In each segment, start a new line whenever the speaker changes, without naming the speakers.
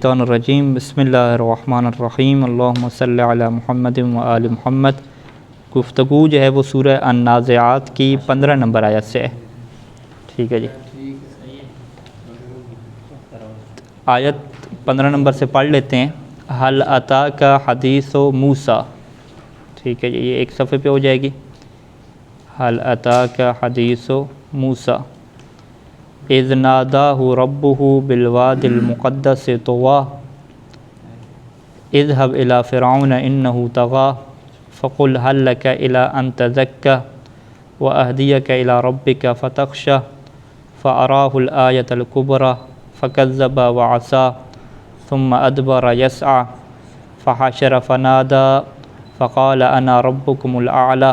الرجیم بسم اللہ الرحمن الرحیم اللہم صلی علی محمد و آل محمد۔ گفتگو جو ہے وہ سورہ النازعات کی 15 نمبر آیت سے ہے، ٹھیک ہے جی۔ آیت 15 نمبر سے پڑھ لیتے ہیں۔ حل اتاک حدیث موسیٰ، ٹھیک ہے جی، یہ ایک صفحے پہ ہو جائے گی۔ حل اتاک حدیث موسیٰ اذ ناداہ ربہ بالواد المقدس طویٰ اذهب الی فرعون انہ طغیٰ فقل هل لک الی ان تزکی واہدیک الی ربک فتخشی فاراہ الآیۃ الکبریٰ فکذب وعصی ثم ادبر یسعی فحشر فنادی فقال انا ربکم الاعلی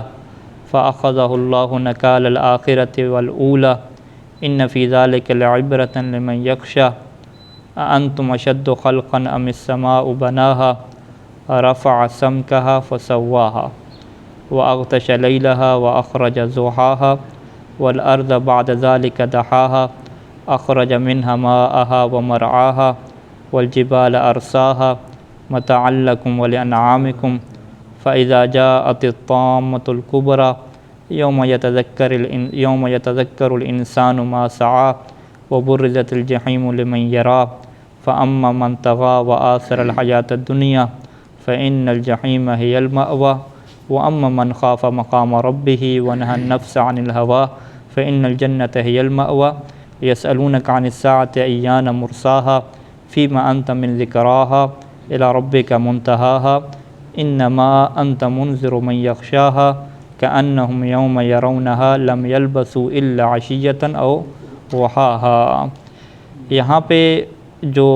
فاخذہ اللہ نکال الآخرۃ والأولی ان فی ذلک لعبرۃ لمن یخشی اانتم اشد خلقا ام السماء بناها رفع سمکها فسواها واغطش لیلها واخرج ضحاها والارض بعد ذلك دحاها اخرج منها ماءها ومرعاها والجبال ارساها متاعا لکم ولانعامکم فاذا جاءت الطامة الكبریٰ یوم یتذکر الانسان ما سعی وبرزت الجحیم لمن یریٰ فاما من طغی وآثر الحیاۃ الدنیا فان الجحیم ہی المأویٰ واما من خاف مقام ربہ ونہی النفس عن الہویٰ فان الجنۃ ہی المأویٰ یسألونک عن الساعۃ ایان مرساها فیما انت من ذکراها الی ربک منتہاها انما انت منذر من یخشاها کأنہم یوم یرونہا لم یلبثوا الا عشیۃ او ضحاها۔ یہاں پہ جو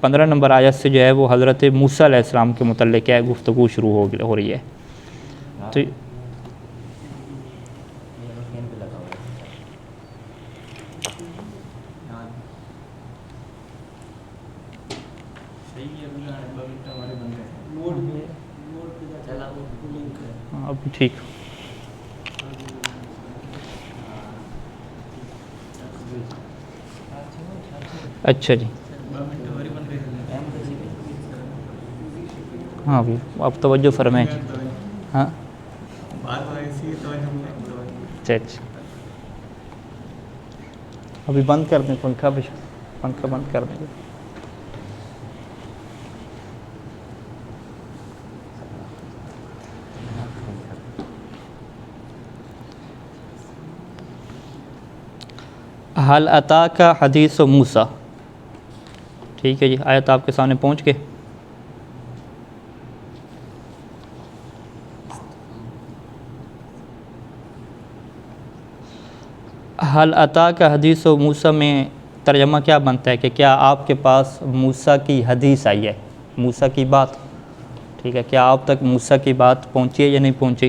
15 نمبر آیت سے جو ہے وہ حضرت موسیٰ علیہ السلام کے متعلق ہے، گفتگو شروع ہو رہی ہے۔ تو ابھی ٹھیک، اچھا جی، ہاں ابھی آپ توجہ فرمائیں جی، ہاں اچھا اچھا، ابھی بند کر دیں پنکھا بند کر دیں۔ حل اتاک حدیث موسیٰ، ٹھیک ہے جی، آیت آپ کے سامنے پہنچ گئے۔ حل اتاک حدیث موسیٰ میں ترجمہ کیا بنتا ہے کہ کیا آپ کے پاس موسیٰ کی حدیث آئی ہے، موسیٰ کی بات، ٹھیک ہے، کیا آپ تک موسیٰ کی بات پہنچی ہے یا نہیں پہنچی؟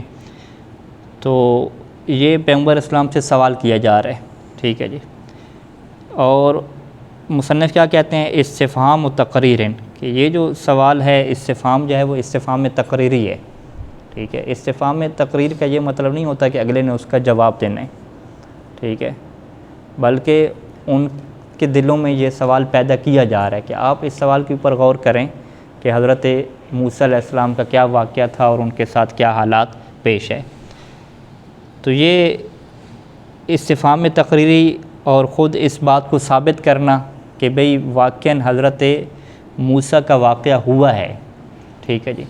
تو یہ پیغمبر اسلام سے سوال کیا جا رہا ہے، ٹھیک ہے جی۔ اور مصنف کیا کہتے ہیں، استفہام و تقریر، کہ یہ جو سوال ہے استفہام جو ہے وہ استفہام تقریری ہے، ٹھیک ہے۔ استفہام تقریر کا یہ مطلب نہیں ہوتا کہ اگلے نے اس کا جواب دینا ہے، ٹھیک ہے، بلکہ ان کے دلوں میں یہ سوال پیدا کیا جا رہا ہے کہ آپ اس سوال کے اوپر غور کریں کہ حضرت موسیٰ علیہ السلام کا کیا واقعہ تھا اور ان کے ساتھ کیا حالات پیش ہے۔ تو یہ استفہام تقریری اور خود اس بات کو ثابت کرنا کہ بھئی واقعاً حضرت موسیٰ کا واقعہ ہوا ہے، ٹھیک ہے جی،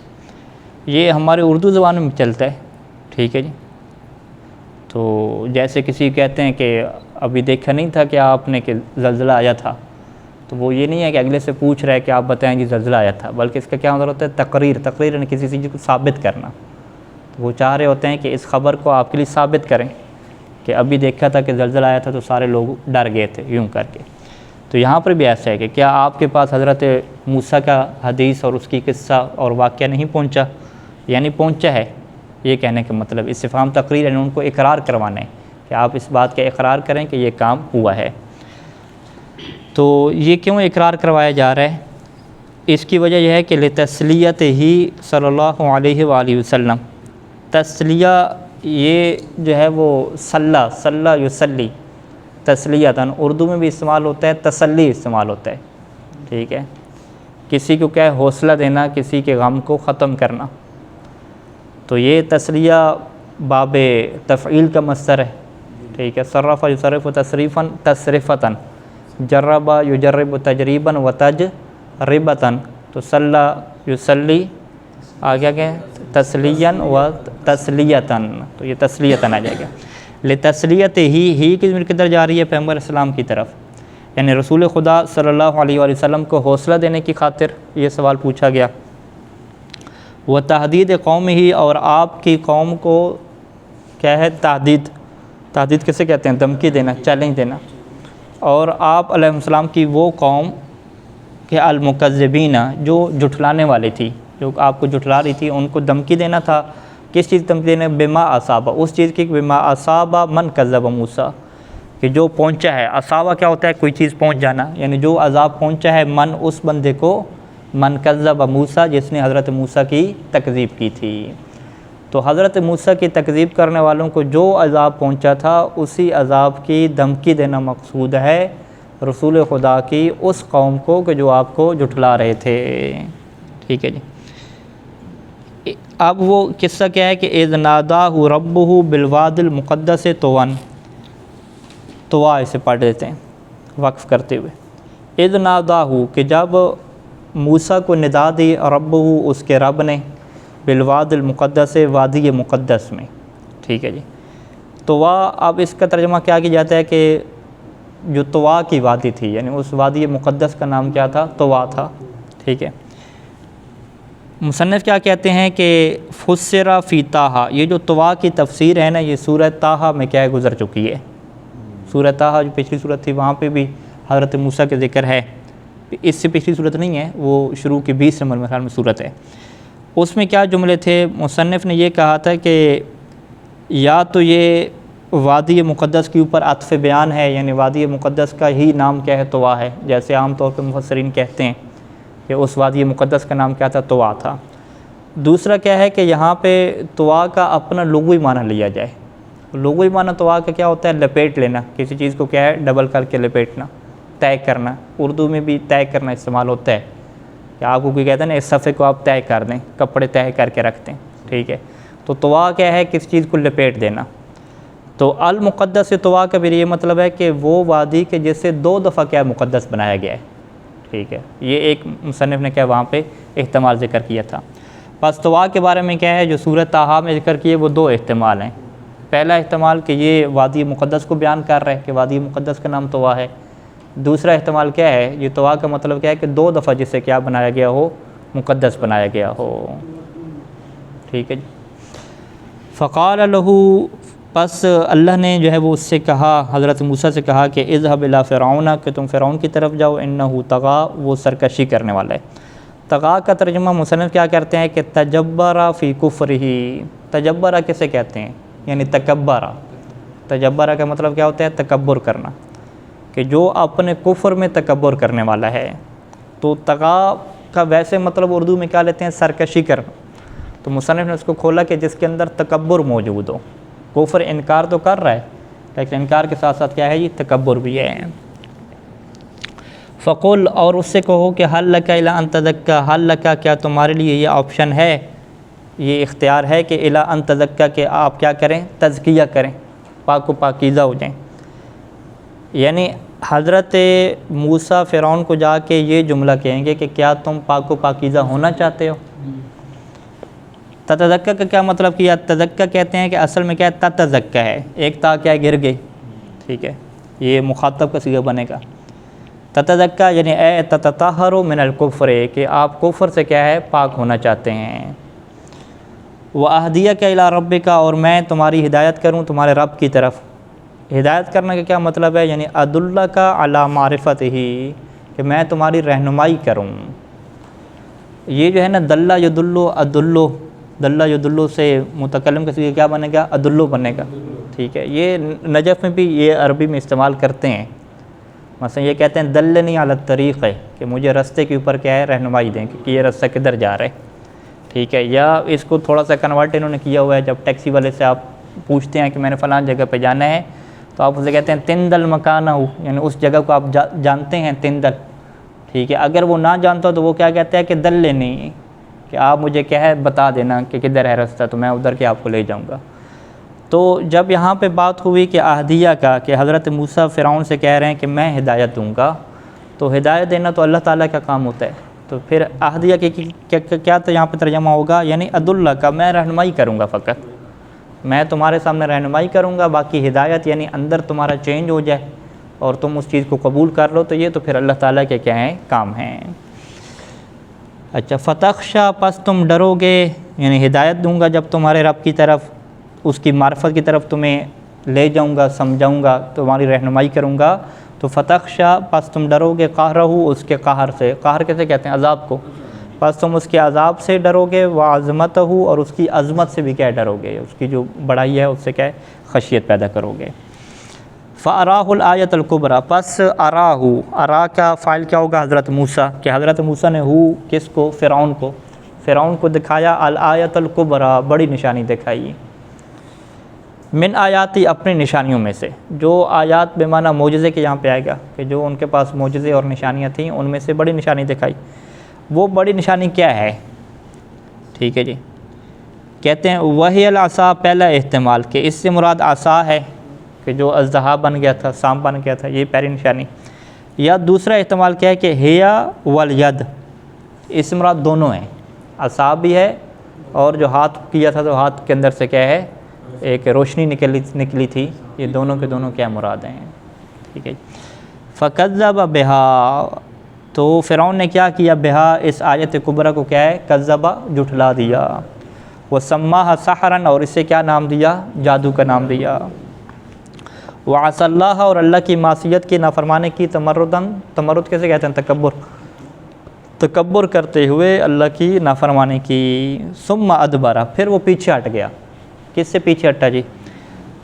یہ ہمارے اردو زبان میں چلتا ہے، ٹھیک ہے جی۔ تو جیسے کسی کہتے ہیں کہ ابھی دیکھا نہیں تھا کہ آپ نے کہ زلزلہ آیا تھا، تو وہ یہ نہیں ہے کہ اگلے سے پوچھ رہا ہے کہ آپ بتائیں جی زلزلہ آیا تھا، بلکہ اس کا کیا مطلب ہوتا ہے، تقریر یعنی کسی چیز کو ثابت کرنا۔ تو وہ چاہ رہے ہوتے ہیں کہ اس خبر کو آپ کے لیے ثابت کریں کہ ابھی دیکھا تھا کہ زلزلہ آیا تھا تو سارے لوگ ڈر گئے تھے، یوں کر کے۔ تو یہاں پر بھی ایسا ہے کہ کیا آپ کے پاس حضرت موسیٰ کا حدیث اور اس کی قصہ اور واقعہ نہیں پہنچا، یعنی پہنچا ہے، یہ کہنے کا مطلب استفہام تقریر یعنی ان کو اقرار کروانا ہے کہ آپ اس بات کا اقرار کریں کہ یہ کام ہوا ہے۔ تو یہ کیوں اقرار کروایا جا رہا ہے؟ اس کی وجہ یہ ہے کہ لتسلیت ہی صلی اللہ علیہ وآلہ وسلم، تسلیہ یہ جو ہے وہ صلی یصلی، تسلیتاً اردو میں بھی استعمال ہوتا ہے، تسلی استعمال ہوتا ہے، ٹھیک ہے۔ کسی کو کیا ہے حوصلہ دینا، کسی کے غم کو ختم کرنا. تو یہ تسلیہ باب تفعیل کا مصدر ہے. ٹھیک ہے. صرف یصرف تصریفاً تصرفتاً، جرب یجرب تجریباً و تجربتاً. تو صلی یصلی آگے کیا ہے تسلیاً و تسلیتاً، تو یہ تسلیتاً آ جائے گا. لتسلیت ہی کی ضمیر کدھر جا رہی ہے؟ پیغمبر اسلام کی طرف، یعنی رسول خدا صلی اللہ علیہ وآلہ وسلم کو حوصلہ دینے کی خاطر یہ سوال پوچھا گیا. وہ تحدید قوم ہی، اور آپ کی قوم کو کیا ہے تحدید. تحدید کسے کہتے ہیں؟ دھمکی دینا، چیلنج دینا. اور آپ علیہ السلام کی وہ قوم کہ المکذبین، جو جھٹلانے والی تھی، جو آپ کو جھٹلا رہی تھی، ان کو دھمکی دینا تھا. کس چیز دھمکی دینا؟ بما اصابہ، اس چیز کی بما اصابہ من کذب موسیٰ، کہ جو پہنچا ہے. اصابہ کیا ہوتا ہے؟ کوئی چیز پہنچ جانا، یعنی جو عذاب پہنچا ہے من اس بندے کو، من کذب موسیٰ جس نے حضرت موسیٰ کی تکذیب کی تھی. تو حضرت موسیٰ کی تکذیب کرنے والوں کو جو عذاب پہنچا تھا، اسی عذاب کی دھمکی دینا مقصود ہے رسول خدا کی اس قوم کو کہ جو آپ کو جھٹلا رہے تھے. ٹھیک ہے جی. اب وہ قصہ کیا ہے کہ اذ ناداہ ربہ بالواد المقدس طوًا، طوا اسے پڑھ دیتے ہیں وقف کرتے ہوئے. اذ ناداہ، کہ جب موسیٰ کو ندا دی، ربہ اس کے رب نے، بالواد المقدس وادی مقدس میں. ٹھیک ہے جی. طوا، اب اس کا ترجمہ کیا کیا جاتا ہے کہ جو طوا کی وادی تھی، یعنی اس وادی مقدس کا نام کیا تھا؟ طوا تھا. ٹھیک ہے. مصنف کیا کہتے ہیں کہ فسر فی طٰہٰ، یہ جو طوا کی تفسیر ہے نا، یہ سورہ طٰہٰ میں کیا ہے گزر چکی ہے. سورہ طٰہٰ جو پچھلی صورت تھی وہاں پہ بھی حضرت موسیٰ کے ذکر ہے. اس سے پچھلی صورت نہیں ہے، وہ شروع کی 20 نمبر مثال میں صورت ہے. اس میں کیا جملے تھے؟ مصنف نے یہ کہا تھا کہ یا تو یہ وادی مقدس کے اوپر عطف بیان ہے، یعنی وادی مقدس کا ہی نام کیا ہے؟ طوا ہے، جیسے عام طور پہ مفسرین کہتے ہیں کہ اس وادی مقدس کا نام کیا تھا؟ طوا تھا. دوسرا کیا ہے کہ یہاں پہ طوا کا اپنا لغوی معنی لیا جائے. لغوی معنی طوا کا کیا ہوتا ہے؟ لپیٹ لینا، کسی چیز کو کیا ہے ڈبل کر کے لپیٹنا، طے کرنا. اردو میں بھی طے کرنا استعمال ہوتا ہے کہ آپ کو کوئی کہتا ہے نا اس صفحے کو آپ طے کر دیں، کپڑے طے کر کے رکھ دیں. ٹھیک ہے. تو طوا کیا ہے؟ کس چیز کو لپیٹ دینا. تو المقدس سے طوا کا بھی یہ مطلب ہے کہ وہ وادی کے جس سے 2 دفعہ کیا مقدس بنایا گیا ہے. ٹھیک ہے. یہ ایک مصنف نے کیا وہاں پہ احتمال ذکر کیا تھا. بس طوا کے بارے میں کیا ہے جو سورۃ طٰہٰ میں ذکر کیے وہ 2 احتمال ہیں. پہلا احتمال کہ یہ وادی مقدس کو بیان کر رہے ہیں کہ وادی مقدس کا نام طوا ہے. دوسرا احتمال کیا ہے؟ یہ طوا کا مطلب کیا ہے کہ 2 دفعہ جسے کیا بنایا گیا ہو؟ مقدس بنایا گیا ہو. ٹھیک ہے جی. فقال لہو، پس اللہ نے جو ہے وہ اس سے کہا، حضرت موسیٰ سے کہا کہ اذهب الی فرعون، کہ تم فرعون کی طرف جاؤ، انہ طغی، وہ سرکشی کرنے والا ہے. طغی کا ترجمہ مصنف کیا کرتے ہیں کہ تجبر فی کفرہ. تجبرہ کسے کہتے ہیں؟ یعنی تکبرہ. تجبرہ کا مطلب کیا ہوتا ہے؟ تکبر کرنا، کہ جو اپنے کفر میں تکبر کرنے والا ہے. تو طغی کا ویسے مطلب اردو میں کیا لیتے ہیں؟ سرکشی کرنا. تو مصنف نے اس کو کھولا کہ جس کے اندر تکبر موجود ہو. کفر انکار تو کر رہا ہے لیکن انکار کے ساتھ ساتھ کیا ہے؟ یہ تکبر بھی ہے. فقل، اور اس سے کہو کہ حل لک الی ان تزکی، حل لک، کیا تمہارے لیے یہ آپشن ہے، یہ اختیار ہے کہ الی ان تزکی، کہ آپ کیا کریں؟ تزکیہ کریں، پاک و پاکیزہ ہو جائیں. یعنی حضرت موسیٰ فرعون کو جا کے یہ جملہ کہیں گے کہ کیا تم پاک و پاکیزہ ہونا چاہتے ہو؟ تتزکیٰ کا کیا مطلب کیا؟ تزکیٰ کہتے ہیں کہ اصل میں کیا ہے؟ تتزکیٰ ہے، ایک تا کیا گر گئی. ٹھیک ہے. یہ مخاطب کا صیغہ بنے گا. تتزکیٰ یعنی اے تتطہر من الکفر، کہ آپ کفر سے کیا ہے؟ پاک ہونا چاہتے ہیں. وَأَهْدِيَكَ إِلَىٰ رَبِّكَ، اور میں تمہاری ہدایت کروں تمہارے رب کی طرف. ہدایت کرنے کا کیا مطلب ہے؟ یعنی أَدُلَّكَ عَلَىٰ مَعْرِفَتِهِ، کہ میں تمہاری رہنمائی کروں. یہ جو ہے نا دلّ یدلّ ادلّ، دلّ یدلّ سے متکلم کا صیغہ کیا بنے گا؟ ادلّ بنے گا. ٹھیک ہے. یہ نجف میں بھی یہ عربی میں استعمال کرتے ہیں. مثلا یہ کہتے ہیں دلّنی علی الطریق، کہ مجھے رستے کے اوپر کیا ہے؟ رہنمائی دیں کہ یہ رستہ کدھر جا رہا ہے. ٹھیک ہے. یا اس کو تھوڑا سا کنورٹ انہوں نے کیا ہوا ہے، جب ٹیکسی والے سے آپ پوچھتے ہیں کہ میں نے فلاں جگہ پہ جانا ہے تو آپ اسے کہتے ہیں تندل مکانہ، یعنی اس جگہ کو آپ جانتے ہیں. تندل. ٹھیک ہے، اگر وہ نہ جانتا تو وہ کیا کہتا ہے کہ دلنی، کہ آپ مجھے کیا ہے بتا دینا کہ کدھر ہے راستہ، تو میں ادھر کے آپ کو لے جاؤں گا۔ تو جب یہاں پہ بات ہوئی کہ اہدیہ کا، کہ حضرت موسیٰ فرعون سے کہہ رہے ہیں کہ میں ہدایت دوں گا، تو ہدایت دینا تو اللہ تعالیٰ کا کام ہوتا ہے، تو پھر اہدیہ کی کیا تو یہاں پہ ترجمہ ہوگا، یعنی عد اللہ کا، میں رہنمائی کروں گا، فقط میں تمہارے سامنے رہنمائی کروں گا، باقی ہدایت یعنی اندر تمہارا چینج ہو جائے اور تم اس چیز کو قبول کر لو، تو یہ تو پھر اللہ تعالیٰ کے کیا ہیں کام ہیں۔ اچھا، فتخشا، پس تم ڈرو گے، یعنی ہدایت دوں گا جب تمہارے رب کی طرف، اس کی معرفت کی طرف تمہیں لے جاؤں گا، سمجھاؤں گا، تمہاری رہنمائی کروں گا، تو فتخشا، پس تم ڈرو گے، قہرہ، اس کے قہر سے، قہر کیسے کہتے ہیں عذاب کو، پس تم اس کے عذاب سے ڈرو گے، وعظمتہ، اور اس کی عظمت سے بھی کیا ڈرو گے، اس کی جو بڑائی ہے اس سے کیا خشیت پیدا کرو گے۔ فَأَرَاهُ الْآيَةَ الْكُبْرَى، پس ارا کا فاعل کیا ہوگا، حضرت موسیٰ، کہ حضرت موسیٰ نے کس کو، فرعون کو دکھایا، الآیۃ الکبریٰ، بڑی نشانی دکھائی، من آیاتی، اپنی نشانیوں میں سے، جو آیات بے معنی معجزے کے یہاں پہ آئے گا، کہ جو ان کے پاس معجزے اور نشانیاں تھیں ان میں سے بڑی نشانی دکھائی۔ وہ بڑی نشانی کیا ہے؟ ٹھیک ہے جی، کہتے ہیں وہی العصا، پہلا احتمال کہ اس سے مراد عصا ہے، کہ جو اژدہا بن گیا تھا، سانپ بن گیا تھا، یہ پہلی نشانی، یا دوسرا احتمال کیا ہے کہ ہیا والید، اس سے مراد دونوں ہیں، عصا بھی ہے اور جو ہاتھ کیا تھا تو ہاتھ کے اندر سے کیا ہے ایک روشنی نکلی تھی، یہ دونوں کے دونوں کیا مراد ہیں۔ ٹھیک ہے، فکذب بہا، تو فرعون نے کیا کیا، بہا، اس آیت کبریٰ کو کیا ہے، کذبہ، جھٹلا دیا، وسماہا سحرا، اور اسے کیا نام دیا، جادو کا نام دیا، وعصى اللہ، اور اللہ کی معصیت کی، نافرمانی کی، تمرد کیسے کہتے ہیں، تکبر کرتے ہوئے اللہ کی نافرمانی کی، ثم ادبر، پھر وہ پیچھے ہٹ گیا، کس سے پیچھے ہٹا جی،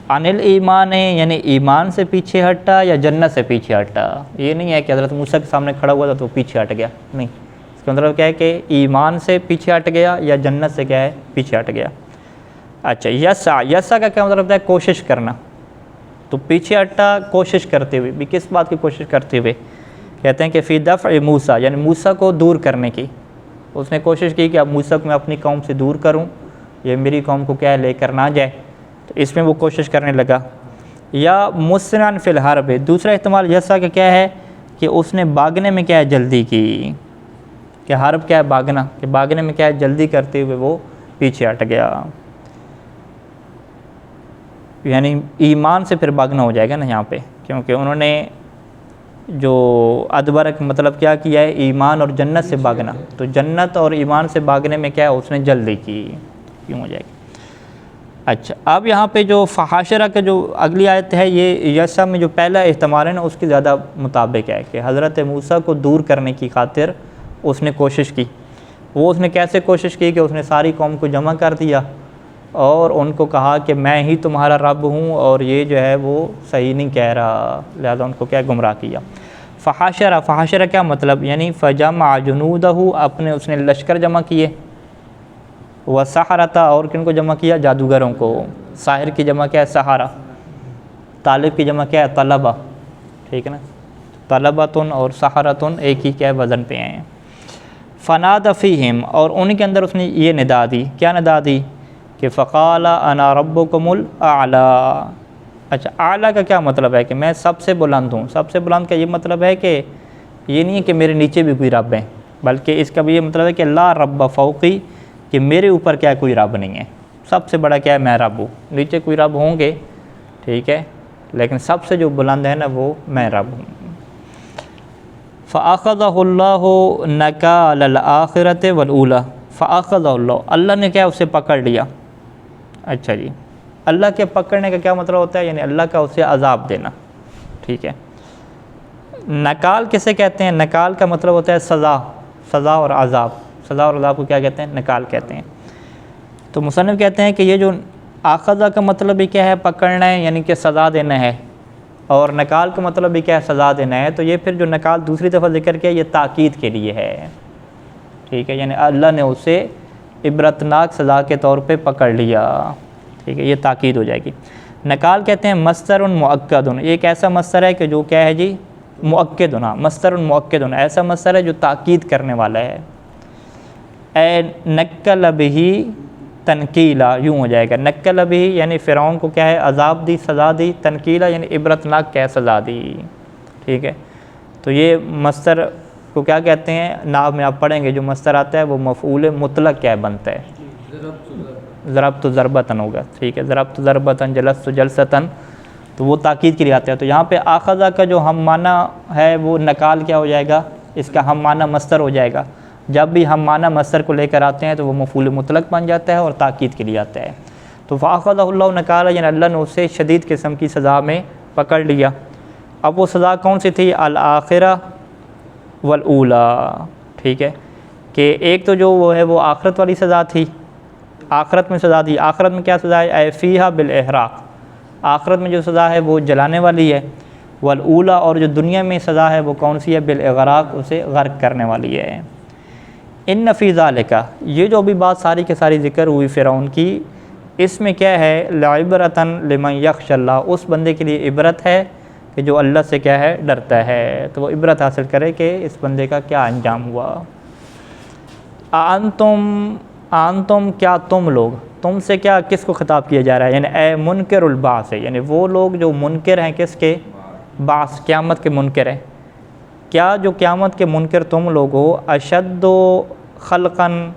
عن الایمان، یعنی ایمان سے پیچھے ہٹا یا جنت سے پیچھے ہٹا، یہ نہیں ہے کہ حضرت موسیٰ کے سامنے کھڑا ہوا تھا تو پیچھے ہٹ گیا، نہیں، اس کا مطلب کیا ہے کہ ایمان سے پیچھے ہٹ گیا یا جنت سے کیا ہے پیچھے ہٹ گیا۔ اچھا، یسا کا کیا مطلب ہوتا ہے، کوشش کرنا، تو پیچھے ہٹا کوشش کرتے ہوئے، بھی کس بات کی کوشش کرتے ہوئے، کہتے ہیں کہ فی دفع موسیٰ، یعنی موسیٰ کو دور کرنے کی، اس نے کوشش کی کہ اب موسیٰ کو میں اپنی قوم سے دور کروں، یہ میری قوم کو کیا ہے لے کر نہ جائے، تو اس میں وہ کوشش کرنے لگا۔ یا مسرعا فی الحرب، دوسرا احتمال یسا کا کیا ہے کہ اس نے بھاگنے میں کیا ہے جلدی کی، کہ حرب کیا ہے بھاگنا، کہ بھاگنے میں کیا ہے جلدی کرتے ہوئے وہ پیچھے ہٹ گیا، یعنی ایمان سے پھر بھاگنا ہو جائے گا نا یہاں پہ، کیونکہ انہوں نے جو ادبر کا مطلب کیا کیا ہے، ایمان اور جنت سے بھاگنا، تو جنت اور ایمان سے بھاگنے میں کیا ہے اس نے جلدی کی، کیوں ہو جائے گی۔ اچھا، اب یہاں پہ جو فحاشرہ کا جو اگلی آیت ہے، یہ یسا میں جو پہلا احتمال ہے نا اس کی زیادہ مطابق ہے، کہ حضرت موسیٰ کو دور کرنے کی خاطر اس نے کوشش کی۔ وہ اس نے کیسے کوشش کی کہ اس نے ساری قوم کو جمع کر دیا اور ان کو کہا کہ میں ہی تمہارا رب ہوں اور یہ جو ہے وہ صحیح نہیں کہہ رہا، لہذا ان کو کیا گمراہ کیا۔ فحاشرہ کیا مطلب، یعنی فجمع جنودہ، اپنے اس نے لشکر جمع کیے، وسحرۃ، اور کن کو جمع کیا، جادوگروں کو، ساحر کی جمع کیا ہے سحرہ، طالب کی جمع کیا ہے طلبہ، ٹھیک ہے نا، طلبۃن اور سحرۃن ایک ہی کیا وزن پہ ہیں۔ فنادى فیہم، اور ان کے اندر اس نے یہ ندا دی، کیا ندا دی، کہ فقال انا ربکم الاعلیٰ۔ اچھا، اعلیٰ کا کیا مطلب ہے، کہ میں سب سے بلند ہوں، سب سے بلند کا یہ مطلب ہے کہ یہ نہیں ہے کہ میرے نیچے بھی کوئی رب ہیں، بلکہ اس کا بھی یہ مطلب ہے کہ لا رب فوقی، کہ میرے اوپر کیا کوئی رب نہیں ہے، سب سے بڑا کیا ہے میں رب ہوں، نیچے کوئی رب ہوں گے، ٹھیک ہے، لیکن سب سے جو بلند ہے نا وہ میں رب ہوں۔ فَأَخَذَهُ اللَّهُ نَكَالَ الْآخِرَةِ وَالْأُولَىٰ، فَأَخَذَهُ اللَّهُ، اللہ نے کیا اسے پکڑ لیا۔ اچھا جی، اللہ کے پکڑنے کا کیا مطلب ہوتا ہے، یعنی اللہ کا اسے عذاب دینا، ٹھیک ہے۔ نکال کسے کہتے ہیں، نکال کا مطلب ہوتا ہے سزا اور عذاب، سزا اور عذاب کو کیا کہتے ہیں، نکال کہتے ہیں۔ تو مصنف کہتے ہیں کہ یہ جو آخذہ کا مطلب بھی کیا ہے، پکڑنا ہے، یعنی کہ سزا دینا ہے، اور نکال کا مطلب بھی کیا ہے، سزا دینا ہے، تو یہ پھر جو نکال دوسری دفعہ ذکر کیا یہ تاکید کے لیے ہے، ٹھیک ہے، یعنی اللہ نے اسے عبرتناک سزا کے طور پہ پکڑ لیا، ٹھیک ہے، یہ تاکید ہو جائے گی۔ نکال کہتے ہیں مصدر مؤکد، یہ ایک ایسا مصدر ہے کہ جو کیا ہے جی مؤکد ہونا، مصدر مؤکد ہونا، ایسا مصدر ہے جو تاکید کرنے والا ہے۔ اے نکل بہی تنکیلا، یوں ہو جائے گا، نکل بہی یعنی فرعون کو کیا ہے عذاب دی، سزا دی، تنکیلا یعنی عبرتناک کیا سزا دی، ٹھیک ہے۔ تو یہ مصدر کو کیا کہتے ہیں، ناو میں آپ پڑھیں گے جو مصدر آتا ہے وہ مفعول مطلق کیا بنتا ہے، ضربت ضربتن ہوگا، ٹھیک ہے، ضربت ضربتن، جلست جلستن، تو وہ تاکید کے لیے آتا ہے۔ تو یہاں پہ آخذہ کا جو ہم معنی ہے وہ نکال کیا ہو جائے گا، اس کا ہم معنی مصدر ہو جائے گا۔ جب بھی ہم معنی مصدر کو لے کر آتے ہیں تو وہ مفعول مطلق بن جاتا ہے اور تاکید کے لیے آتا ہے۔ تو فاخذہ اللہ نکالا یعنی اللہ نے اسے شدید قسم کی سزا میں پکڑ لیا۔ اب وہ سزا کون سی تھی، الآخرہ والاولی، ٹھیک ہے، کہ ایک تو جو وہ ہے وہ آخرت والی سزا تھی، آخرت میں سزا دی۔ آخرت میں کیا سزا ہے، اے فیہا بالاحراق، آخرت میں جو سزا ہے وہ جلانے والی ہے۔ والاولی اور جو دنیا میں سزا ہے وہ کون سی ہے، بالاغراق، اسے غرق کرنے والی ہے۔ ان فی ذالک، یہ جو بھی بات ساری کے ساری ذکر ہوئی فرعون کی، اس میں کیا ہے، لعبرۃ لمن یخشی اللہ، اس بندے کے لیے عبرت ہے کہ جو اللہ سے کیا ہے ڈرتا ہے، تو وہ عبرت حاصل کرے کہ اس بندے کا کیا انجام ہوا۔ انتم کیا تم لوگ، تم سے کیا کس کو خطاب کیا جا رہا ہے، یعنی اے منکر البعث ہے، یعنی وہ لوگ جو منکر ہیں کس کے، بعث، قیامت کے منکر ہیں۔ کیا جو قیامت کے منکر تم لوگ ہو، اشد خلقاً،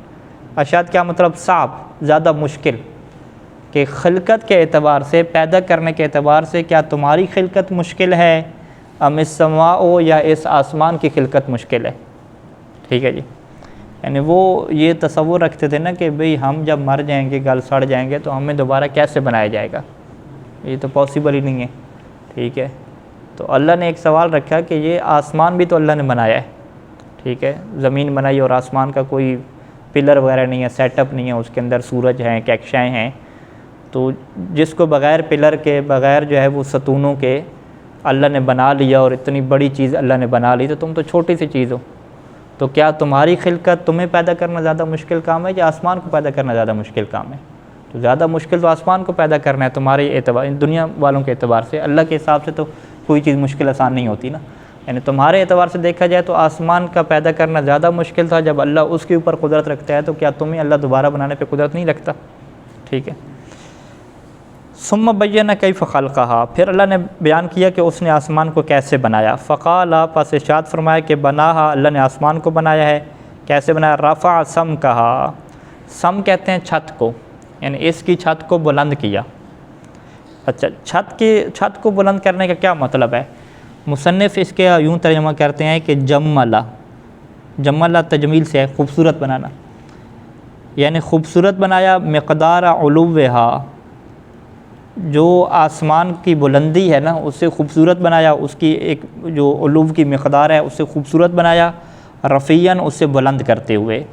اشد کیا مطلب، صعب، زیادہ مشکل، کہ خلقت کے اعتبار سے، پیدا کرنے کے اعتبار سے کیا تمہاری خلقت مشکل ہے، ام السماء، یا اس آسمان کی خلقت مشکل ہے، ٹھیک ہے جی۔ یعنی وہ یہ تصور رکھتے تھے نا کہ بھئی ہم جب مر جائیں گے، گل سڑ جائیں گے تو ہمیں دوبارہ کیسے بنایا جائے گا، یہ تو پاسبل ہی نہیں ہے، ٹھیک ہے۔ تو اللہ نے ایک سوال رکھا کہ یہ آسمان بھی تو اللہ نے بنایا ہے، ٹھیک ہے، زمین بنائی اور آسمان کا کوئی پلر وغیرہ نہیں ہے، سیٹ اپ نہیں ہے، اس کے اندر سورج ہیں، کیکشائیں ہیں، تو جس کو بغیر پلر کے، بغیر جو ہے وہ ستونوں کے اللہ نے بنا لیا اور اتنی بڑی چیز اللہ نے بنا لی، تو تم تو چھوٹی سی چیز ہو، تو کیا تمہاری خلقت، تمہیں پیدا کرنا زیادہ مشکل کام ہے یا آسمان کو پیدا کرنا زیادہ مشکل کام ہے؟ تو زیادہ مشکل تو آسمان کو پیدا کرنا ہے تمہارے اعتبار، دنیا والوں کے اعتبار سے، اللہ کے حساب سے تو کوئی چیز مشکل آسان نہیں ہوتی نا، یعنی تمہارے اعتبار سے دیکھا جائے تو آسمان کا پیدا کرنا زیادہ مشکل تھا، جب اللہ اس کے اوپر قدرت رکھتا ہے تو کیا تمہیں اللہ دوبارہ بنانے پہ قدرت نہیں رکھتا، ٹھیک ہے۔ ثم بین کیف خلقہا، پھر اللہ نے بیان کیا کہ اس نے آسمان کو کیسے بنایا۔ فقال، پس ارشاد فرمایا کہ بناہا، اللہ نے آسمان کو بنایا ہے، کیسے بنایا، رفع سمکہا، سم کہتے ہیں چھت کو، یعنی اس کی چھت کو بلند کیا۔ اچھا، چھت کو بلند کرنے کا کیا مطلب ہے، مصنف اس کے یوں ترجمہ کرتے ہیں کہ جملہ تجمیل سے ہے، خوبصورت بنانا، یعنی خوبصورت بنایا، مقدار علوہا، جو آسمان کی بلندی ہے نا اس سے خوبصورت بنایا، اس کی ایک جو علو کی مقدار ہے اس سے خوبصورت بنایا، رفیعاً، اس سے بلند کرتے ہوئے،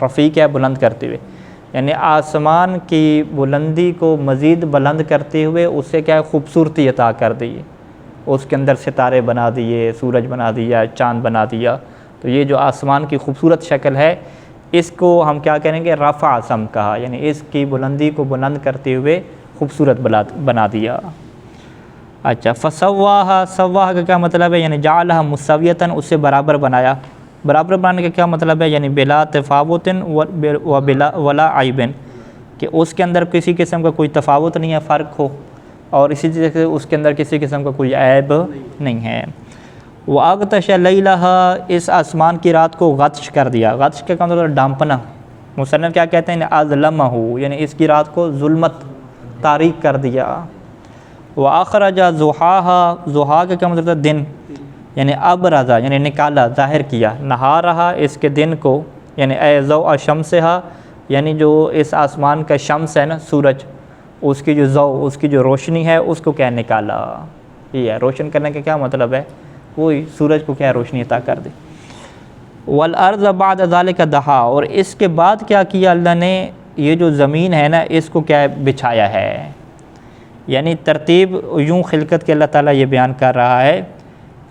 رفیع کیا ہے، بلند کرتے ہوئے، یعنی آسمان کی بلندی کو مزید بلند کرتے ہوئے اس سے کیا ہے، خوبصورتی عطا کر دی، اس کے اندر ستارے بنا دیے، سورج بنا دیا، چاند بنا دیا، تو یہ جو آسمان کی خوبصورت شکل ہے اس کو ہم کیا کہیں گے، رفع سم کہا، یعنی اس کی بلندی کو بلند کرتے ہوئے خوبصورت بنا دیا۔ اچھا، فسواہا، سواہا کا کیا مطلب ہے، یعنی جعلہا مسویتاً، اس سے برابر بنایا، برابر بنانے کا کیا مطلب ہے، یعنی بلا تفاوت ولا عیب، کہ اس کے اندر کسی قسم کا کوئی تفاوت نہیں ہے، فرق ہو، اور اسی طرح سے اس کے اندر کسی قسم کا کوئی عیب نہیں ہے۔ وَأَغْطَشَ لَيْلَهَا، اس آسمان کی رات کو غطش کر دیا، غطش کا مطلب ڈانپنا، مصنف کیا کہتے ہیں، اظلمہ، یعنی اس کی رات کو ظلمت، تاریک کر دیا۔ وَأَخْرَجَ ضُحَاهَا، ضحیٰ کا کیا مطلب ہے، دن، یعنی ابرزا، یعنی نکالا، ظاہر کیا، نہارہا، اس کے دن کو، یعنی اے ضوء شمسہا، یعنی جو اس آسمان کا شمس ہے نا، سورج، اس کی جو ضوء، اس کی جو روشنی ہے اس کو کیا نکالا، یہ ہے روشن کرنے کا کیا مطلب ہے، وہی سورج کو کیا روشنی عطا کر دی۔ والارض بعد ذلک دحا، اور اس کے بعد کیا کیا اللہ نے، یہ جو زمین ہے نا اس کو کیا بچھایا ہے، یعنی ترتیب یوں خلقت کے اللہ تعالیٰ یہ بیان کر رہا ہے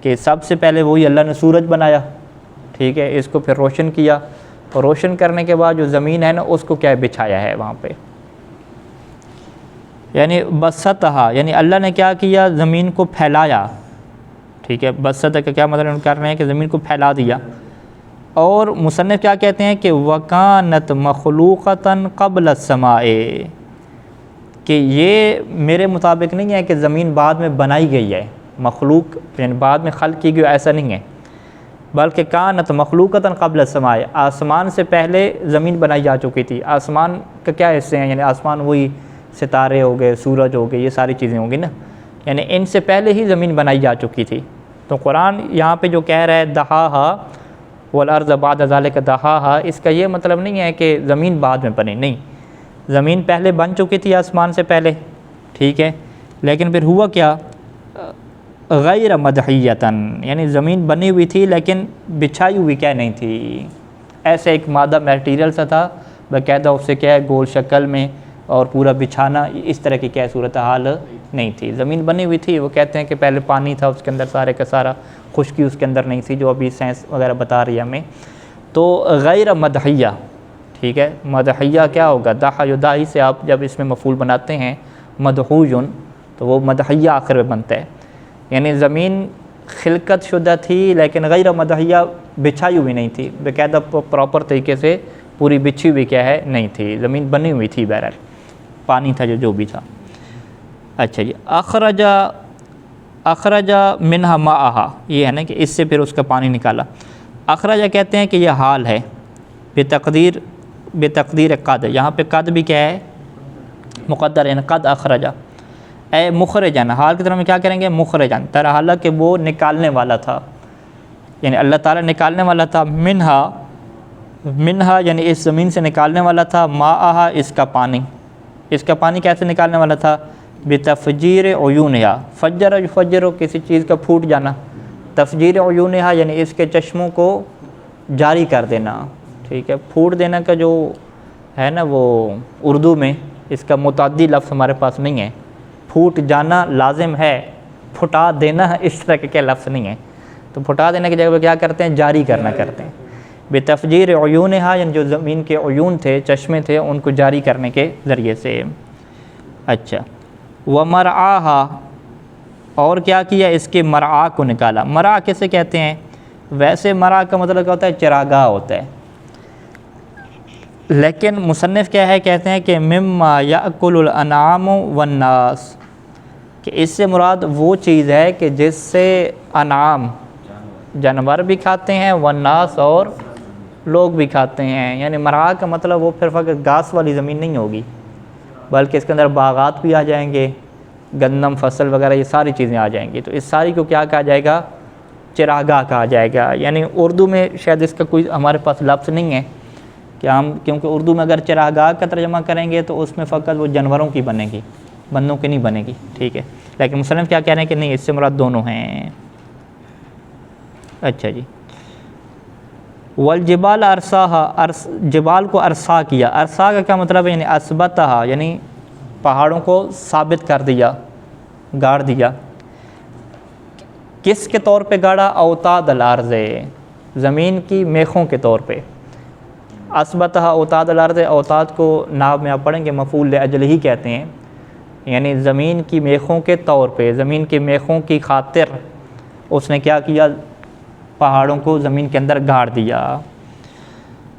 کہ سب سے پہلے وہی اللہ نے سورج بنایا، ٹھیک ہے، اس کو پھر روشن کیا، اور روشن کرنے کے بعد جو زمین ہے نا اس کو کیا بچھایا ہے وہاں پہ، یعنی بسطہا، یعنی اللہ نے کیا کیا، زمین کو پھیلایا، ٹھیک ہے، بسط کا کیا مطلب کر رہے ہیں کہ زمین کو پھیلا دیا. اور مصنف کیا کہتے ہیں کہ وَكَانَتْ مَخْلُوقَةً قَبْلَ السَّمَاءِ، کہ یہ میرے مطابق نہیں ہے کہ زمین بعد میں بنائی گئی ہے، مخلوق یعنی بعد میں خلق کی گئی، ایسا نہیں ہے، بلکہ کانت مخلوقتاً قبل السماء، آسمان سے پہلے زمین بنائی جا چکی تھی. آسمان کا کیا حصے ہیں؟ یعنی آسمان وہی ستارے ہو گئے، سورج ہو گئے، یہ ساری چیزیں ہوں گی نا، یعنی ان سے پہلے ہی زمین بنائی جا چکی تھی. تو قرآن یہاں پہ جو کہہ رہا ہے دہاہا والارض بعد ذالک دہاہا، اس کا یہ مطلب نہیں ہے کہ زمین بعد میں بنی، نہیں، زمین پہلے بن چکی تھی آسمان سے پہلے، ٹھیک ہے، لیکن پھر ہوا کیا؟ غیر مدحیتاً، یعنی زمین بنی ہوئی تھی لیکن بچھائی ہوئی کیا نہیں تھی، ایسے ایک مادہ میٹیریل سا تھا باقاعدہ، اس سے کیا ہے گول شکل میں اور پورا بچھانا، اس طرح کی کیا صورتحال نہیں تھی، زمین بنی ہوئی تھی. وہ کہتے ہیں کہ پہلے پانی تھا اس کے اندر سارے کا سارا، خشکی اس کے اندر نہیں تھی جو ابھی سائنس وغیرہ بتا رہی ہے ہمیں. تو غیر مدحیہ، ٹھیک ہے، مدحیہ کیا ہوگا؟ دحا یداہی سے آپ جب اس میں مفعول بناتے ہیں مدحوجن، تو وہ مدحیہ آخر میں بنتا ہے، یعنی زمین خلقت شدہ تھی لیکن غیر مدحیہ، بچھائی ہوئی نہیں تھی باقاعدہ، پراپر طریقے سے پوری بچھی ہوئی کیا ہے نہیں تھی، زمین بنی ہوئی تھی، بہرحال پانی تھا جو بھی تھا. اچھا جی، اخرجا منہا ماءہا، یہ ہے نا کہ اس سے پھر اس کا پانی نکالا. اخرجا کہتے ہیں کہ یہ حال ہے، بتقدیر قد، یہاں پہ قد بھی کیا ہے؟ مقدر، یعنی قد اخرجا اے مخرجن، حال کی طرح میں کیا کریں گے؟ مخرجن، ترا حالانکہ وہ نکالنے والا تھا، یعنی اللہ تعالیٰ نکالنے والا تھا. منہا یعنی اس زمین سے نکالنے والا تھا، ماءہا اس کا پانی. اس کا پانی کیسے نکالنے والا تھا؟ بتفجیر عیونہا، فجر یفجر، کسی چیز کا پھوٹ جانا، تفجیر عیونہا یعنی اس کے چشموں کو جاری کر دینا، ٹھیک ہے. پھوٹ دینا کا جو ہے نا وہ اردو میں اس کا متعدی لفظ ہمارے پاس نہیں ہے، پھوٹ جانا لازم ہے، پھٹا دینا اس طرح کے کیا لفظ نہیں ہے. تو پھٹا دینے کی جگہ پہ کیا کرتے ہیں؟ جاری کرنا کرتے ہیں. بتفجیر عیونہا یعنی جو زمین کے عیون تھے، چشمے تھے، ان کو جاری کرنے کے ذریعے سے. اچھا، ومرعاہا، اور کیا کیا؟ اس کے مرعا کو نکالا. مرعا کسے کہتے ہیں؟ ویسے مرعا کا مطلب کیا ہوتا ہے؟ چراگاہ ہوتا ہے، لیکن مصنف کیا ہے کہتے ہیں کہ مما یأکل الانعام والناس، کہ اس سے مراد وہ چیز ہے کہ جس سے انعام جانور بھی کھاتے ہیں، والناس اور لوگ بھی کھاتے ہیں. یعنی مرعا کا مطلب وہ پھر فقط گھاس والی زمین نہیں ہوگی، بلکہ اس کے اندر باغات بھی آ جائیں گے، گندم فصل وغیرہ یہ ساری چیزیں آ جائیں گی. تو اس ساری کو کیا کہا جائے گا؟ چراگاہ کہا جائے گا. یعنی اردو میں شاید اس کا کوئی ہمارے پاس لفظ نہیں ہے کہ ہم، کیونکہ اردو میں اگر چراگاہ کا ترجمہ کریں گے تو اس میں فقط وہ جانوروں کی بنے گی، بندوں کی نہیں بنے گی، ٹھیک ہے. لیکن مصنف کیا کہہ رہے ہیں کہ نہیں، اس سے مراد دونوں ہیں. اچھا جی، والجبال ارساہا، جبال کو ارسا کیا. ارسا کا کیا مطلب ہے؟ یعنی اثبتہا، یعنی پہاڑوں کو ثابت کر دیا، گاڑ دیا. کس کے طور پہ گاڑا؟ اوتاد الارض، زمین کی میخوں کے طور پہ. اثبتہا اوتاد الارض، اوتاد کو ناو میں آپ پڑھیں گے مفعول لاجلہ ہی کہتے ہیں، یعنی زمین کی میخوں کے طور پہ، زمین کی میخوں کی خاطر اس نے کیا کیا؟ پہاڑوں کو زمین کے اندر گاڑ دیا.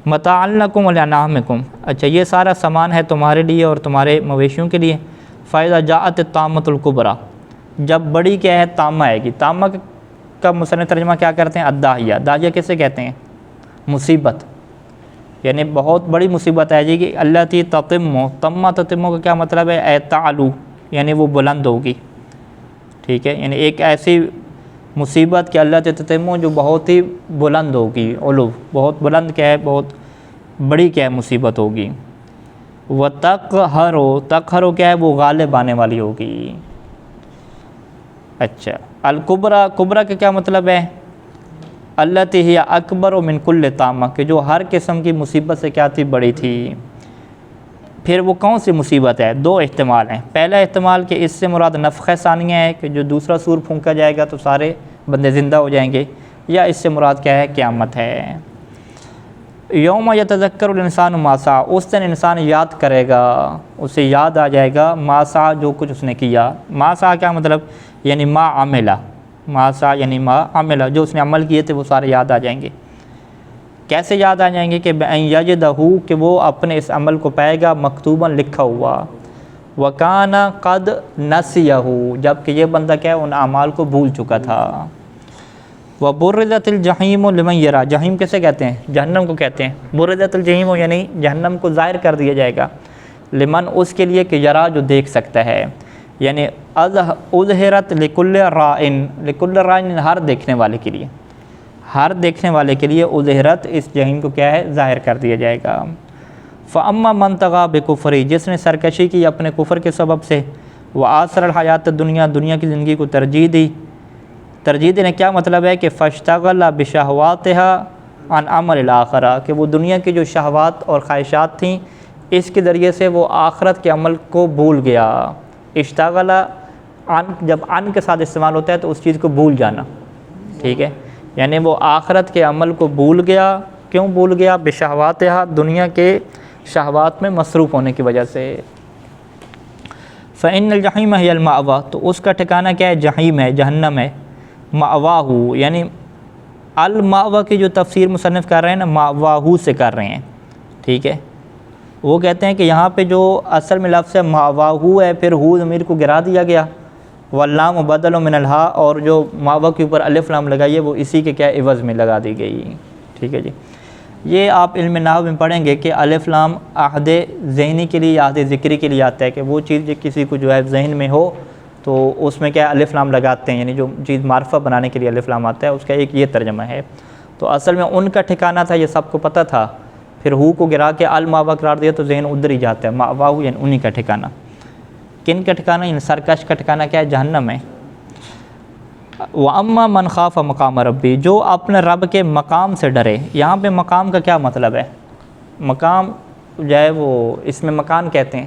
متاعا لکم ولانعامکم، اچھا یہ سارا سامان ہے تمہارے لیے اور تمہارے مویشیوں کے لیے. فاذا جاءت الطامۃ الکبریٰ، جب بڑی کیا ہے؟ طامہ آئے گی. طامہ کا مصنف ترجمہ کیا کرتے ہیں؟ الداہیہ. داہیہ کسے کہتے ہیں؟ مصیبت، یعنی بہت بڑی مصیبت آ جائے گی. التی تتم، تمہ تتم کا کیا مطلب ہے؟ اے تعلو، یعنی وہ بلند ہوگی، ٹھیک ہے. یعنی ایک ایسی مصیبت کہ اللہ تتم جو بہت ہی بلند ہوگی، علو بہت بلند کیا ہے؟ بہت بڑی کیا ہے؟ مصیبت ہوگی. وتقہر، تقہر کیا ہے؟ وہ غالب آنے والی ہوگی. اچھا، الکبریٰ، کبریٰ کا کیا مطلب ہے؟ التی ہی اکبر من کل طامہ، کہ جو ہر قسم کی مصیبت سے کیا تھی؟ بڑی تھی. پھر وہ کون سی مصیبت ہے؟ دو احتمال ہیں. پہلا احتمال کہ اس سے مراد نفخہ ثانیہ ہے کہ جو دوسرا سور پھونکا جائے گا تو سارے بندے زندہ ہو جائیں گے، یا اس سے مراد کیا ہے؟ قیامت ہے. یوم یتذکر الانسان ما سعی، اس دن انسان یاد کرے گا، اسے یاد آ جائے گا ما سعی، جو کچھ اس نے کیا. ما سعی کیا مطلب؟ یعنی ما عملہ، ماسا یعنی ما عمل، جو اس نے عمل کیے تھے وہ سارے یاد آ جائیں گے۔ کیسے یاد آ جائیں گے کہ بأن یجدہ، کہ وہ اپنے اس عمل کو پائے گا مکتوباً لکھا ہوا، وکان قد نسیہ، جب کہ یہ بندہ کیا ہے ان اعمال کو بھول چکا تھا۔ وبرزت الجحیم لمن یرا، جحیم کیسے کہتے ہیں؟ جہنم کو کہتے ہیں۔ برزت الجحیم یعنی جہنم کو ظاہر کر دیا جائے گا، لمن اس کے لیے کہ یرا جو دیکھ سکتا ہے، یعنی اظہرت لکل رائن، لکل رائن ہر دیکھنے والے کے لیے، ہر دیکھنے والے کے لیے اظہرت اس جحیم کو کیا ہے ظاہر کر دیا جائے گا۔ فاما من طغى بکفری، جس نے سرکشی کی اپنے کفر کے سبب سے، وآثر الحیات دنیا، دنیا کی زندگی کو ترجیح دی۔ ترجیح دینے کیا مطلب ہے کہ فاشتغل بشہواتها عن عمل الآخرہ، کہ وہ دنیا کی جو شہوات اور خواہشات تھیں اس کے ذریعے سے وہ آخرت کے عمل کو بھول گیا۔ اشتغل عن، جب عن کے ساتھ استعمال ہوتا ہے تو اس چیز کو بھول جانا، ٹھیک ہے، یعنی وہ آخرت کے عمل کو بھول گیا۔ کیوں بھول گیا؟ بشہواتها، دنیا کے شہوات میں مصروف ہونے کی وجہ سے۔ فإن الجحیم هی المأویٰ، تو اس کا ٹھکانہ کیا ہے؟ جحیم ہے، جہنم ہے۔ مأواہ یعنی المأویٰ کی جو تفسیر مصنف کر رہے ہیں نا، مأواہ سے کر رہے ہیں، ٹھیک ہے۔ وہ کہتے ہیں کہ یہاں پہ جو اصل میں لفظ ہے مأواہ ہے، پھر ہو ضمیر کو گرا دیا گیا، واللام بدل من الہا، اور جو مأواہ کے اوپر الف لام لگائی ہے وہ اسی کے کیا عوض میں لگا دی گئی، ٹھیک ہے جی۔ یہ آپ علم نحو میں پڑھیں گے کہ الف لام عہد ذہنی کے لیے، عہد ذکری کے لیے آتا ہے، کہ وہ چیز جو کسی کو جو ہے ذہن میں ہو تو اس میں کیا الف لام لگاتے ہیں، یعنی جو چیز معرفہ بنانے کے لیے الف لام آتا ہے، اس کا ایک یہ ترجمہ ہے۔ تو اصل میں ان کا ٹھکانہ تھا، یہ سب کو پتہ تھا، پھر ہو کو گرا کے المأویٰ قرار دیا تو ذہن ادھر ہی جاتا ہے، مأواہ یعنی انہی کا ٹھکانہ۔ کن کا ٹھکانہ؟ یعنی سرکش کا ٹھکانہ کیا ہے؟ جہنم ہے۔ وَأَمَّا مَنْ خَافَ مَقَامَ رَبِّ، جو اپنے رب کے مقام سے ڈرے۔ یہاں پہ مقام کا کیا مطلب ہے؟ مقام جو ہے وہ اس میں مکان کہتے ہیں،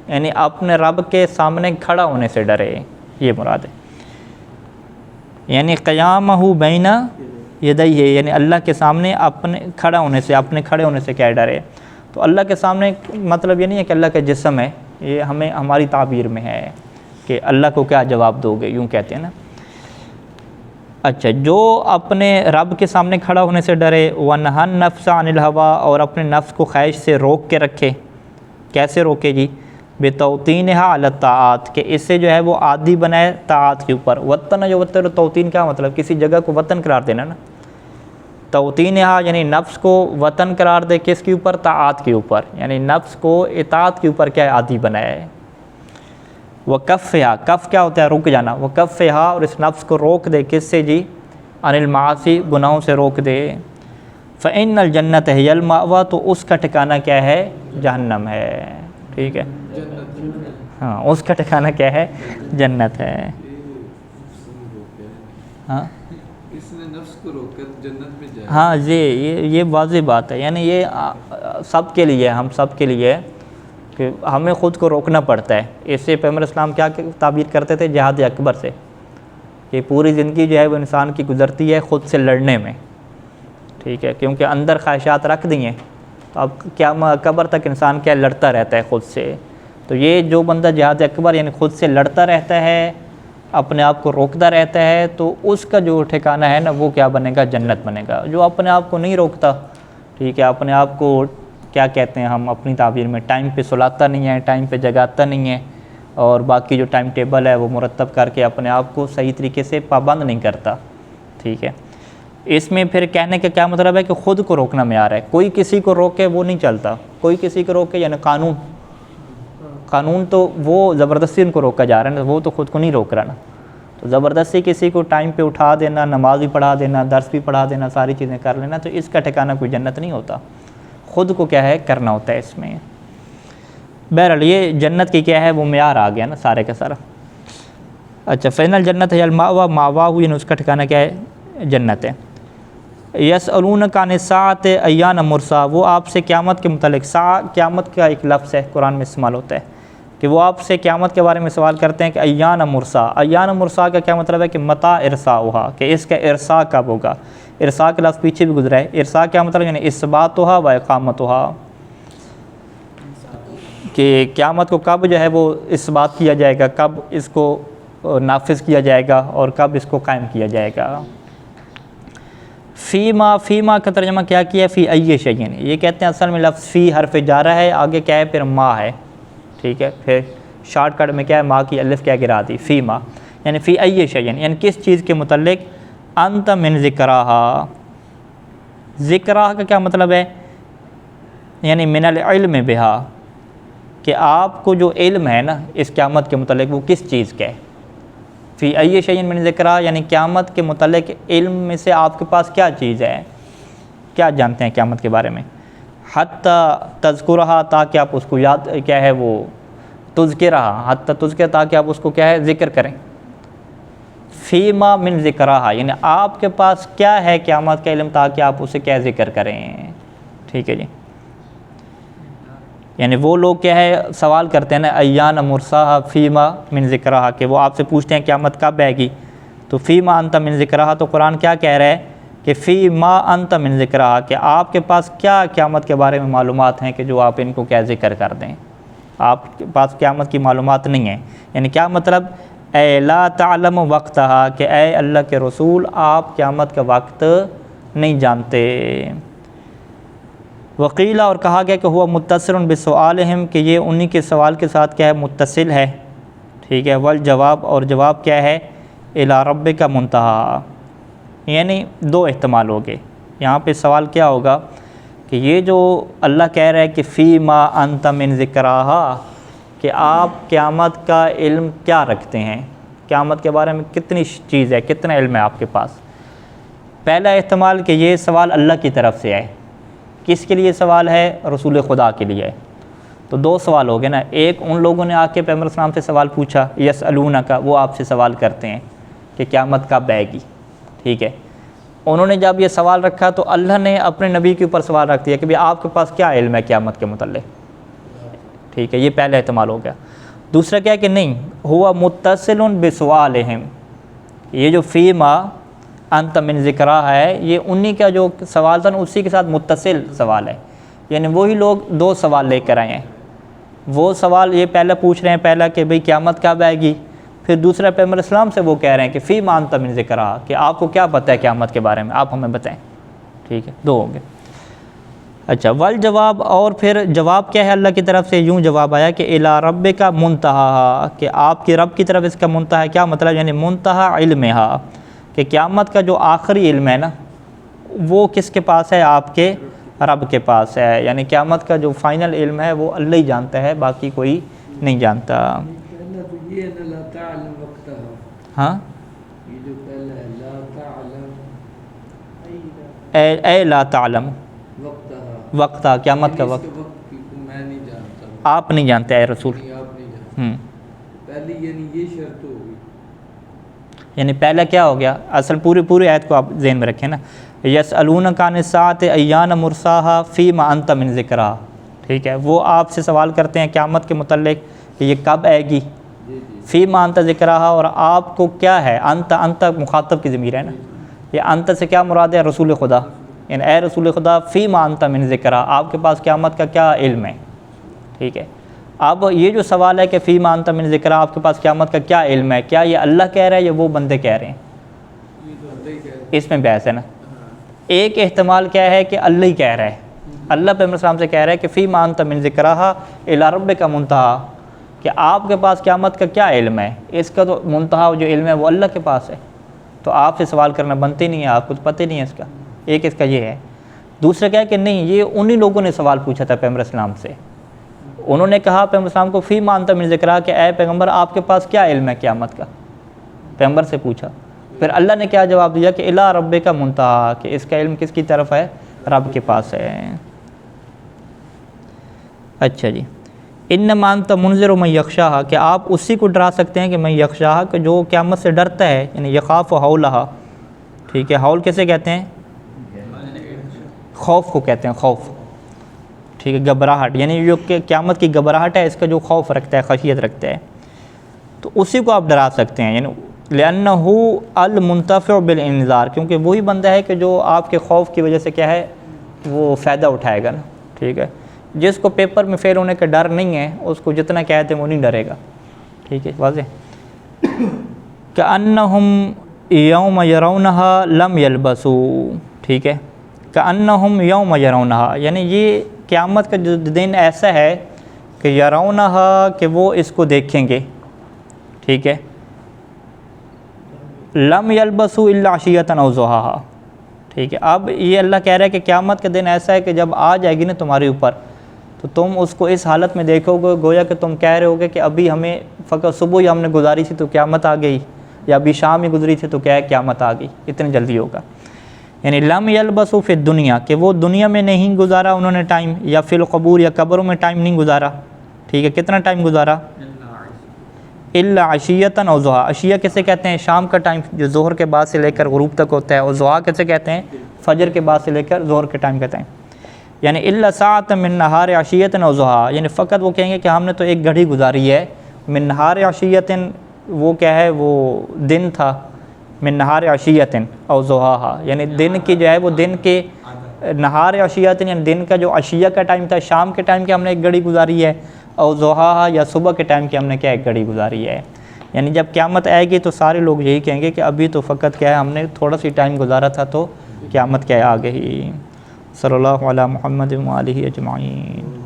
یعنی اپنے رب کے سامنے کھڑا ہونے سے ڈرے، یہ مراد ہے۔ یعنی قیامہ بین یدیہ، یعنی اللہ کے سامنے اپنے کھڑا ہونے سے، اپنے کھڑے ہونے سے کیا ڈرے۔ تو اللہ کے سامنے مطلب یہ نہیں ہے کہ اللہ کا جسم ہے، یہ ہمیں ہماری تعبیر میں ہے کہ اللہ کو کیا جواب دو گے، یوں کہتے ہیں نا۔ اچھا، جو اپنے رب کے سامنے کھڑا ہونے سے ڈرے، وَنَهَى النَّفْسَ عَنِ الْهَوَىٰ، اور اپنے نفس کو خواہش سے روک کے رکھے۔ کیسے روکے جی؟ بِتَوْطِينِهَا عَلَى الطَّاعَاتِ، کہ اس سے جو ہے وہ عادی بنائے طاعات کے اوپر۔ وطن جو وطن، توطین کیا مطلب؟ کسی جگہ کو وطن قرار دینا نا۔ توطینها یعنی نفس کو وطن قرار دے، کس کے اوپر؟ طاعات کے اوپر، یعنی نفس کو اطاعت کے اوپر کیا عادی بنائے۔ وَكَفِّهَا، کف کیا ہوتا ہے؟ رک جانا۔ وَكَفِّهَا، اور اس نفس کو روک دے، کس سے جی؟ عن المعاصی، گناہوں سے روک دے۔ فإن الجنت هی المأویٰ، تو اس کا ٹھکانہ کیا ہے؟ جہنم ہے، ٹھیک ہے، ہاں اس کا ٹھکانہ کیا ہے؟ جنت ہے۔ ہاں
اس نے نفس کو روک کر جنت میں جائے۔
ہاں جی، یہ واضح بات ہے، یعنی یہ سب کے لیے، ہم سب کے لیے کہ ہمیں خود کو روکنا پڑتا ہے۔ اس سے پیغمبر اسلام کیا تعبیر کرتے تھے؟ جہاد اکبر سے، کہ پوری زندگی جو ہے وہ انسان کی گزرتی ہے خود سے لڑنے میں، ٹھیک ہے، کیونکہ اندر خواہشات رکھ دی ہیں، تو اب کیا قبر تک انسان کیا لڑتا رہتا ہے خود سے۔ تو یہ جو بندہ جہاد اکبر یعنی خود سے لڑتا رہتا ہے، اپنے آپ کو روکتا رہتا ہے، تو اس کا جو ٹھکانہ ہے نا وہ کیا بنے گا؟ جنت بنے گا۔ جو اپنے آپ کو نہیں روکتا، ٹھیک ہے، اپنے آپ کو کیا کہتے ہیں ہم اپنی تعبیر میں، ٹائم پہ سلاتا نہیں ہے، ٹائم پہ جگاتا نہیں ہے، اور باقی جو ٹائم ٹیبل ہے وہ مرتب کر کے اپنے آپ کو صحیح طریقے سے پابند نہیں کرتا، ٹھیک ہے۔ اس میں پھر کہنے کا کیا مطلب ہے کہ خود کو روکنا معیار ہے۔ کوئی کسی کو روکے وہ نہیں چلتا، کوئی کسی کو روکے یعنی قانون تو وہ زبردستی ان کو روکا جا رہا ہے، وہ تو خود کو نہیں روک رہا نا۔ تو زبردستی کسی کو ٹائم پہ اٹھا دینا، نماز بھی پڑھا دینا، درس بھی پڑھا دینا، ساری چیزیں کر لینا، تو اس کا ٹھکانہ کوئی جنت نہیں ہوتا۔ خود کو کیا ہے کرنا ہوتا ہے اس میں۔ بہرحال یہ جنت کی کیا ہے وہ معیار آ گیا نا سارے کا سارا۔ اچھا، فإن الجنت هی المأویٰ، مأواہ یعنی اس کا ٹھکانہ کیا ہے؟ جنت ہے۔ یسألونک عن الساعۃ ایان مرساہا، وہ آپ سے قیامت کے متعلق، ساعہ قیامت کا ایک لفظ ہے قرآن میں استعمال ہوتا ہے، کہ وہ آپ سے قیامت کے بارے میں سوال کرتے ہیں کہ ایان مرساہا۔ ایان مرساہا کا کیا مطلب ہے؟ کہ متى ارساؤھا، کہ اس کا ارساء کب ہوگا۔ ارساء کا لفظ پیچھے بھی گزرا ہے۔ ارساء کیا مطلب؟ یعنی اثباتھا و اقامتھا، کہ قیامت کو کب جو ہے وہ اس بات کیا جائے گا، کب اس کو نافذ کیا جائے گا اور کب اس کو قائم کیا جائے گا۔ فیما کا ترجمہ کیا کیا؟ فی ای شیء، یہ کہتے ہیں اصل میں لفظ فی حرف جارہ ہے، آگے کیا ہے پھر ما ہے، ٹھیک ہے، پھر شارٹ کٹ میں کیا ہے ما کی الف کیا گرا دی، فیما یعنی فی ای شیء، یعنی کس چیز کے متعلق، انت من ذکرہا، ذکرہ کا کیا مطلب ہے؟ یعنی من العلم بہا، کہ آپ کو جو علم ہے نا اس قیامت کے متعلق وہ کس چیز کا ہے۔ فی ای شیء من ذکرہ یعنی قیامت کے متعلق علم میں سے آپ کے پاس کیا چیز ہے، کیا جانتے ہیں قیامت کے بارے میں، حتی تذکرہا، تاکہ آپ اس کو یاد کیا ہے وہ تذکرہا، حتی تذکر، تاکہ آپ اس کو کیا ہے ذکر کریں۔ فیما من ذکرہا یعنی آپ کے پاس کیا ہے قیامت کا علم تاکہ آپ اسے کیا ذکر کریں، ٹھیک ہے جی۔ یعنی وہ لوگ کیا ہے سوال کرتے ہیں نا ایان مرساہا فیما من ذکرہا، کہ وہ آپ سے پوچھتے ہیں قیامت کب آئے گی، تو فیما انت من ذکرہا، تو قرآن کیا کہہ رہا ہے کہ فیما انت من ذکرہا، کہ آپ کے پاس کیا قیامت کے بارے میں معلومات ہیں کہ جو آپ ان کو کیا ذکر کر دیں، آپ کے پاس قیامت کی معلومات نہیں ہیں۔ یعنی کیا مطلب، اے لا تعلم وقتہا، کہ اے اللہ کے رسول آپ قیامت کا وقت نہیں جانتے۔ وقیلہ، اور کہا گیا کہ ہوا متصل بسؤالہم، کہ یہ انہی کے سوال کے ساتھ کیا ہے متصل ہے، ٹھیک ہے، والجواب، اور جواب کیا ہے الی ربک منتہا، یعنی دو احتمال ہو گئے یہاں پہ۔ سوال کیا ہوگا کہ یہ جو اللہ کہہ رہا ہے کہ فیما انت من ذکرہا، کہ آپ قیامت کا علم کیا رکھتے ہیں، قیامت کے بارے میں کتنی چیز ہے، کتنا علم ہے آپ کے پاس۔ پہلا احتمال کہ یہ سوال اللہ کی طرف سے ہے، کس کے لیے سوال ہے؟ رسول خدا کے لیے۔ تو دو سوال ہو گئے نا، ایک ان لوگوں نے آ کے پیغمبر السلام سے سوال پوچھا یسألونک، وہ آپ سے سوال کرتے ہیں کہ قیامت کب آئے گی، ٹھیک ہے، انہوں نے جب یہ سوال رکھا تو اللہ نے اپنے نبی کے اوپر سوال رکھ دیا کہ بھی آپ کے پاس کیا علم ہے قیامت کے متعلق، ٹھیک ہے، یہ پہلا احتمال ہو گیا۔ دوسرا کیا ہے کہ نہیں، ہوا متصل بسؤالہم، یہ جو فیما انت من ذکرہ ہے یہ انہی کا جو سوال تھا نا اسی کے ساتھ متصل سوال ہے، یعنی وہی لوگ دو سوال لے کر آئے ہیں۔ وہ سوال یہ پہلا پوچھ رہے ہیں، پہلا کہ بھئی قیامت کب آئے گی، پھر دوسرا پیغمبر اسلام سے وہ کہہ رہے ہیں کہ فیما انت من ذکرہ، کہ آپ کو کیا پتہ ہے قیامت کے بارے میں، آپ ہمیں بتائیں، ٹھیک ہے، دو ہوں گے۔ اچھا، والجواب، اور پھر جواب کیا ہے اللہ کی طرف سے، یوں جواب آیا کہ الی ربک منتہا، کہ آپ کے رب کی طرف اس کا منتہا ہے، کیا مطلب، یعنی منتہا علمہا، کہ قیامت کا جو آخری علم ہے نا وہ کس کے پاس ہے، آپ کے رب کے پاس ہے، یعنی قیامت کا جو فائنل علم ہے وہ اللہ ہی جانتا ہے، باقی کوئی نہیں جانتا۔
پہلا تو یہ ہے نا لا تعلم وقتہا،
ہاں،
یہ جو پہلا ہے لا تعلم
اے لا تعلم
وقتہا،
وقتہ، قیامت کا
اس
وقت
کے وقت کی کو میں نہیں جانتا،
آپ نہیں جانتے اے رسول۔
نہیں آپ نہیں جانتے، پہلی یعنی یہ شرط ہوگی،
یعنی پہلا کیا ہو گیا، اصل پوری آیت کو آپ ذہن میں رکھیں نا، یسألونک عن الساعۃ ایان مرساہا فیما انت من ذکرہا، ٹھیک ہے، وہ آپ سے سوال کرتے ہیں قیامت کے متعلق کہ یہ کب آئے گی، فیما انت ذکرہا، اور آپ کو کیا ہے، انت مخاطب کی ضمیر ہے نا، یہ انت سے کیا مراد ہے، رسول خدا، یعنی اے رسول خدا فیما انت من ذکرہا، آپ کے پاس قیامت کا کیا علم ہے، ٹھیک ہے۔ اب یہ جو سوال ہے کہ فیما انت من ذکرہا، آپ کے پاس قیامت کا کیا علم ہے، کیا یہ اللہ کہہ رہا ہے یا وہ بندے کہہ رہے ہیں،
یہ تو اللہ ہی کہہ رہا
اس میں بحث ہے نا۔ ایک احتمال کیا ہے کہ اللہ ہی کہہ رہا ہے، اللہ پیغمبر السلام سے کہہ رہا ہے کہ فیما انت من ذکرہا الی ربک منتہا، کہ آپ کے پاس قیامت کا کیا علم ہے، اس کا تو منتہا جو علم ہے وہ اللہ کے پاس ہے، تو آپ سے سوال کرنا بنتے نہیں ہے، آپ کو تو پتہ نہیں ہے اس کا۔ ایک اس کا یہ ہے۔ دوسرا کیا ہے کہ نہیں، یہ انہی لوگوں نے سوال پوچھا تھا پیغمبر اسلام سے، انہوں نے کہا پیغمبر اسلام کو فیما انت من ذکرہا، کہ اے پیغمبر آپ کے پاس کیا علم ہے قیامت کا، پیغمبر سے پوچھا، پھر اللہ نے کیا جواب دیا کہ الی ربک منتہا، کہ اس کا علم کس کی طرف ہے، رب کے پاس ہے۔ اچھا جی، انما انت منذر من یخشاہا، کہ آپ اسی کو ڈرا سکتے ہیں کہ من یخشاہا، کہ جو قیامت سے ڈرتا ہے، یعنی یخاف ہولہا، ٹھیک ہے، ہول کیسے کہتے ہیں، خوف کو کہتے ہیں، خوف، ٹھیک ہے، گھبراہٹ، یعنی جو کہ قیامت کی گھبراہٹ ہے اس کا جو خوف رکھتا ہے، خشیت رکھتا ہے، تو اسی کو آپ ڈرا سکتے ہیں، یعنی لأنہ المنتفع بالانذار، کیونکہ وہی بندہ ہے کہ جو آپ کے خوف کی وجہ سے کیا ہے وہ فائدہ اٹھائے گا نا، ٹھیک ہے، جس کو پیپر میں فیل ہونے کا ڈر نہیں ہے اس کو جتنا کہتے ہیں وہ نہیں ڈرے گا، ٹھیک ہے، واضح۔ کأنہم یوم یرونہا لم یلبسو، ٹھیک ہے، کأنہم یوم یرونہا، یعنی یہ قیامت کا جو دن ایسا ہے کہ یرونہا کہ وہ اس کو دیکھیں گے، ٹھیک ہے، لم یلبسو الا عشیۃ او ضحاہا، ٹھیک ہے۔ اب یہ اللہ کہہ رہا ہے کہ قیامت کا دن ایسا ہے کہ جب آ جائے گی نا تمہارے اوپر، تو تم اس کو اس حالت میں دیکھو گے گویا کہ تم کہہ رہے ہوگے کہ ابھی ہمیں فقط صبح ہی ہم نے گزاری تھی تو قیامت آ گئی، یا ابھی شام ہی گزری تھی تو کیا ہے قیامت آ گئی، اتنی جلدی ہوگا۔ یعنی لم یلبسو فی الدنیا، کہ وہ دنیا میں نہیں گزارا انہوں نے ٹائم، یا فی القبور، یا قبروں میں ٹائم نہیں گزارا، ٹھیک ہے، کتنا ٹائم گزارا؟ الا عشیۃ او ضحیٰ۔ عشیہ کسے کہتے ہیں؟ شام کا ٹائم جو ظہر کے بعد سے لے کر غروب تک ہوتا ہے، اور ضحیٰ کسے کہتے ہیں؟ فجر کے بعد سے لے کر ظہر کے ٹائم کہتے ہیں۔ یعنی الا ساعۃ من نہار عشیۃ او ضحیٰ، یعنی فقط وہ کہیں گے کہ ہم نے تو ایک گھڑی گزاری ہے، من نہار عشیۃ، وہ کیا ہے، وہ دن تھا، من نہار عشیۃ او ضحیٰ، یعنی دن کی جو ہے وہ دن کے نہار عشیۃ، یعنی دن کا جو عشیہ کا ٹائم تھا، شام کے ٹائم کی ہم نے ایک گھڑی گزاری ہے، اور ضحیٰ یا صبح کے ٹائم کی ہم نے کیا ایک گھڑی گزاری ہے۔ یعنی جب قیامت آئے گی تو سارے لوگ یہی کہیں گے کہ ابھی تو فقط کیا ہے ہم نے تھوڑا سی ٹائم گزارا تھا تو قیامت کیا ہے آ گئی۔ صلی اللہ علی محمد و آلہ اجمعین۔